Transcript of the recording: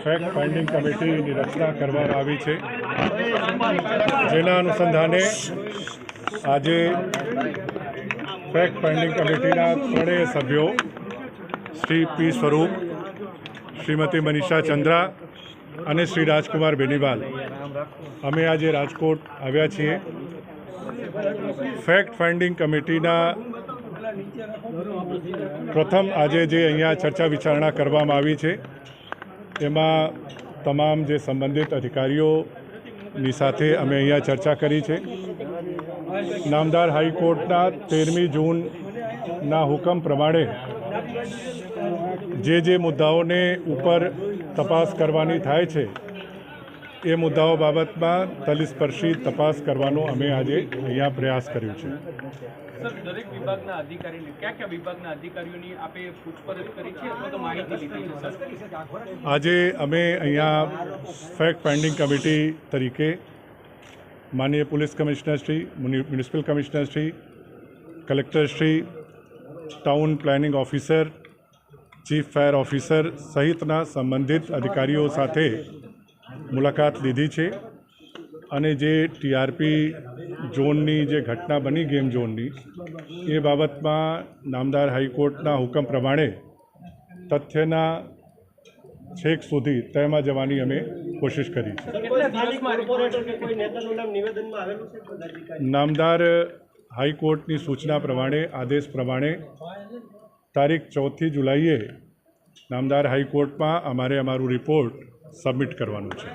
Fact finding કમિટીની રચના કરવામાં આવી છે, જેના અનુસંધાને આજે ફેક્ટ ફાઇન્ડિંગ કમિટીના ત્રણેય સભ્યો શ્રી પી સ્વરૂપ, શ્રીમતી મનીષા ચંદ્રા અને શ્રી રાજકુમાર બેનીવાલ અમે આજે રાજકોટ આવ્યા છીએ. ફેક્ટ ફાઇન્ડિંગ કમિટીના પ્રથમ આજે જે અહીંયા ચર્ચા વિચારણા કરવામાં આવી છે તેમાં તમામ જે સંબંધિત અધિકારીઓની સાથે અમે અહીંયા ચર્ચા કરી છે. નામદાર હાઈકોર્ટના 13મી જૂનના હુકમ પ્રમાણે જે મુદ્દાઓને ઉપર તપાસ કરવાની થાય છે એ મુદ્દાઓ બાબતમાં તલસ્પર્શી તપાસ કરવાનો અમે આજે અહીંયા પ્રયાસ કર્યો છે. સર, દરેક વિભાગના અધિકારીને કયા વિભાગના અધિકારીઓની આપે પૂછપરછ કરી છે અથવા તો માહિતી લીધી છે? સર, આજે અમે અહીંયા ફેક્ટ ફાઇન્ડિંગ કમિટી તરીકે માનનીય પોલીસ કમિશનરશ્રી, મ્યુનિસિપલ કમિશનરશ્રી, કલેક્ટરશ્રી, town planning officer, chief fire officer સહિતના સંબંધિત અધિકારીઓ સાથે મુલાકાત લીધી છે અને જે ટીઆરપી ઝોનની જે ઘટના બની ગેમ ઝોનની એ બાબતમાં નામદાર હાઈકોર્ટના હુકમ પ્રમાણે તથ્યના છેક સુધી તયમાં જવાની અમે કોશિશ કરી છે. નામદાર હાઈકોર્ટની સૂચના પ્રમાણે, આદેશ પ્રમાણે તારીખ 4 જુલાઈએ નામદાર હાઈકોર્ટમાં અમારે અમારું રિપોર્ટ સબમિટ કરવાનું છે.